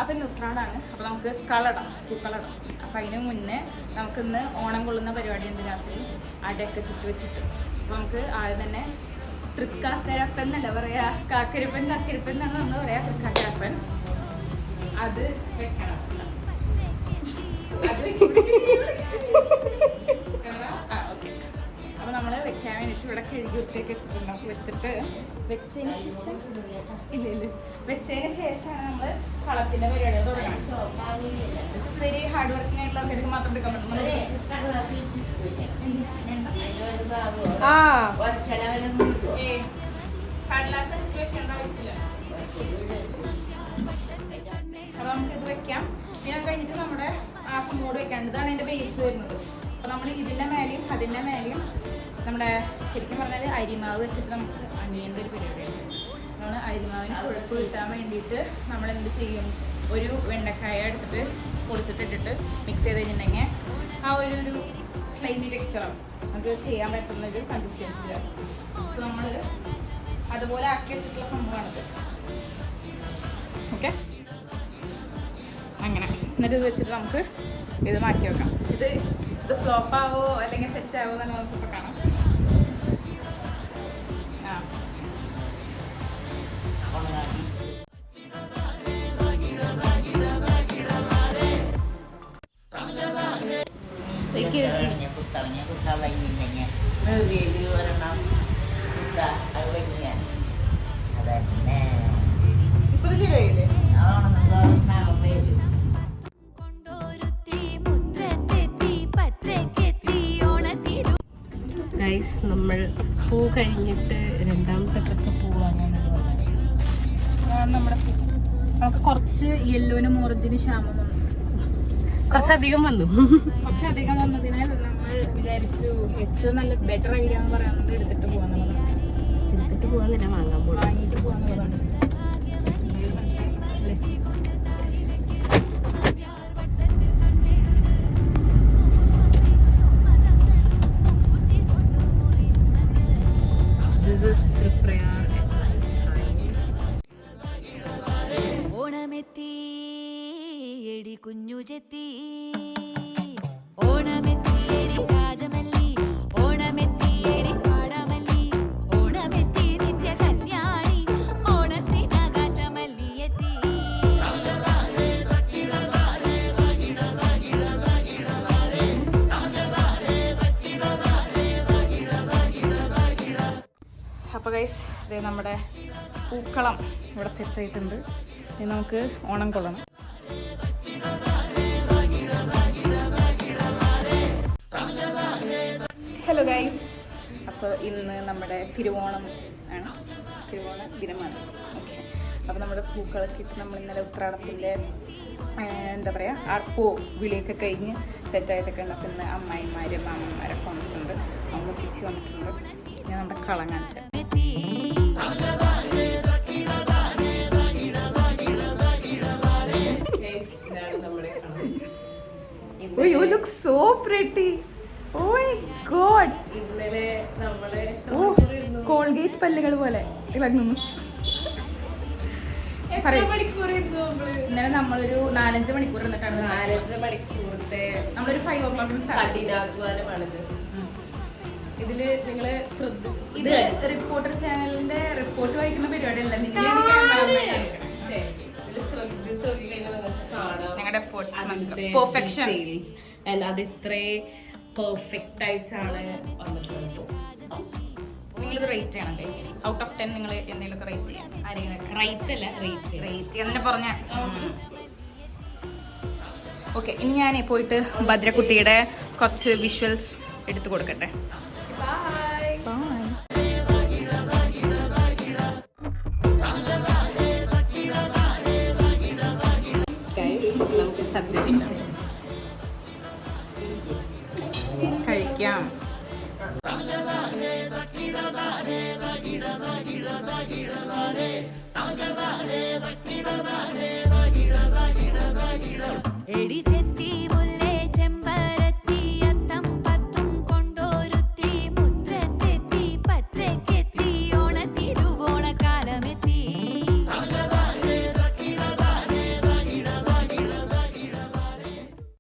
അപ്പം ഇന്ന് ഉത്രാടാണ്. അപ്പോൾ നമുക്ക് കളടാം, പൂക്കളടാം. അപ്പം അതിന് മുന്നേ നമുക്കിന്ന് ഓണം കൊള്ളുന്ന പരിപാടിയുണ്ട്. രാത്രി അടയൊക്കെ ചുറ്റി വെച്ചിട്ട്. അപ്പോൾ നമുക്ക് ആദ്യം തന്നെ തൃക്കാക്കരപ്പൻ എന്നല്ല പറയാ, കാക്കരിപ്പൻ എന്നാണ് നമ്മൾ പറയാ. തൃക്കാക്കരപ്പൻ അത് വെക്കണം. അപ്പോൾ നമ്മൾ വെക്കാൻ വേണ്ടിയിട്ട് ഇവിടെ കഴുകി വൃത്തിയൊക്കെ വെച്ചിട്ടുണ്ട്. നമുക്ക് വെച്ചതിന് ശേഷം വെച്ചതിന് ശേഷമാണ് നമ്മൾ കളത്തിൻ്റെ പരിപാടികൾ തുടങ്ങണം. This is very hard working ആയിട്ടുള്ള ആൾക്കാർക്ക് മാത്രം എടുക്കാൻ പറ്റും. അപ്പോൾ നമുക്കിത് വെക്കാം. ഇനി അത് കഴിഞ്ഞിട്ട് നമ്മുടെ ആസം മോഡ് വെക്കാണ്ട്. ഇതാണ് അതിൻ്റെ ബേസ് വരുന്നത്. അപ്പോൾ നമ്മൾ ഇതിൻ്റെ മേലെയും അതിൻ്റെ മേലെയും നമ്മുടെ ശരിക്കും പറഞ്ഞാൽ അരിമാവ് വെച്ചിട്ട് നമുക്ക് അണിയേണ്ട ഒരു പരിപാടിയാണ്. നമ്മൾ അരിമാവിന് കുഴപ്പ് കിട്ടാൻ വേണ്ടിയിട്ട് നമ്മൾ എന്ത് ചെയ്യും, ഒരു വെണ്ടക്കായ എടുത്തിട്ട് പൊളിച്ചിട്ടിട്ടിട്ട് മിക്സ് ചെയ്ത് കഴിഞ്ഞിട്ടുണ്ടെങ്കിൽ ആ ഒരു സ്ലൈമി ടെക്സ്ചറാണ് നമുക്ക് ചെയ്യാൻ പറ്റുന്ന ഒരു കൺസിസ്റ്റൻസിയാണ്. സോ നമ്മൾ അതുപോലെ ആക്കി വെച്ചിട്ടുള്ള സംഭവമാണിത്. ഓക്കെ, അങ്ങനെ എന്നിട്ട് ഇത് വെച്ചിട്ട് നമുക്ക് ഇത് മാറ്റി വെക്കാം. ഇത് ഫ്ലോപ്പ് ആവോ അല്ലെങ്കിൽ സെറ്റ് ആവോ എന്നുള്ള നമുക്കിപ്പോൾ കാണാം. ഇപ്പൊ ശരിയായില്ലേ? ഗൈസ്, നമ്മൾ പൂ കഴിഞ്ഞിട്ട് രണ്ടാമത്തെ ട്രിപ്പ് പോവാനാണ് നമ്മുടെ നമുക്ക് കുറച്ച് യെല്ലോനും ഓറഞ്ചിനും ക്ഷാമം വന്നു. കുറച്ചധികം വന്നതിനാൽ നമ്മൾ വിചാരിച്ചു ഏറ്റവും നല്ല ബെറ്റർ ഐഡിയ എന്ന് പറയുന്നത് എടുത്തിട്ട് പോകാന്നുള്ളതാണ്. വാങ്ങിയിട്ട് പോകാന്നുള്ളതാണ്. This is Tripuriyar at night time. ഓണമെത്തി എടി കുഞ്ഞു ചെത്തി, ഓണമെത്തി എടി രാജമല്ലി, ഓണമെത്തി എടി പാടമല്ലി, ഓണമെത്തി നിത്യ കല്യാണി, ഓണത്തിനാകാശമല്ലി എത്തി. അപ്പോൾ ഗൈസ്, ഇത് നമ്മുടെ പൂക്കളം ഇവിടെ സെറ്റ് ആയിട്ടുണ്ട്. ഇനി നമുക്ക് ഓണം കൊള്ളണം. ഹലോ ഗൈസ്, അപ്പോൾ ഇന്ന് നമ്മുടെ തിരുവോണം ദിനമാണ്. ഓക്കെ, അപ്പോൾ നമ്മുടെ പൂക്കളൊക്കെ ഇട്ട് നമ്മൾ ഇന്നലെ ഉത്രാടത്തിൻ്റെ എന്താ പറയുക ആർപ്പോ വിളിയൊക്കെ കഴിഞ്ഞ് സെറ്റായിട്ടൊക്കെ ഉണ്ട്. അപ്പോൾ ഇന്ന് അമ്മായിമാരും മാമന്മാരൊക്കെ വന്നിട്ടുണ്ട്, അമ്മ ചേച്ചി വന്നിട്ടുണ്ട്. ഞാൻ നമ്മുടെ കളം കാണിച്ചത്. Oh, you look so pretty. Oh my god. ഇന്നലെ നമ്മള് കോൾഗേറ്റ് പല്ലുകൾ പോലെ ഇളകുന്നു. ഇന്നലെ നമ്മളൊരു 4-5 മണിക്കൂർ എന്നിട്ടാണ്. 4-5 മണിക്കൂറത്തെ നമ്മളൊരു 5 o'clock കഠിനാധ്വാനമാണിത്. ഇതില് നിങ്ങള് ശ്രദ്ധിച്ചു, ഇത് റിപ്പോർട്ടർ ചാനലിന്റെ റിപ്പോർട്ട് വായിക്കുന്ന പരിപാടിയല്ല. ശ്രദ്ധിച്ചു നോക്കി കഴിഞ്ഞാൽ നിങ്ങൾക്ക് കാണാം ഞങ്ങളുടെ പെർഫെക്ഷൻ. അത് ഇത്രേ പെർഫെക്റ്റ് ആയിട്ടാണ് വന്നിട്ടുള്ളത്. നിങ്ങളിത് റേറ്റ് ചെയ്യണം ഗൈസ്. ഔട്ട് ഓഫ് 10 നിങ്ങൾ എന്തെങ്കിലുമൊക്കെ റേറ്റ് ചെയ്യാം. ആരെങ്കിലും റേറ്റ് അല്ല റേറ്റ് അങ്ങനെ പറഞ്ഞ. ഓക്കെ, ഇനി ഞാൻ പോയിട്ട് ഭദ്രക്കുട്ടിയുടെ കുറച്ച് വിഷ്വൽസ് എടുത്തു കൊടുക്കട്ടെ. നമുക്ക് സദ്യ കഴിക്കാം. എടി ചെത്തി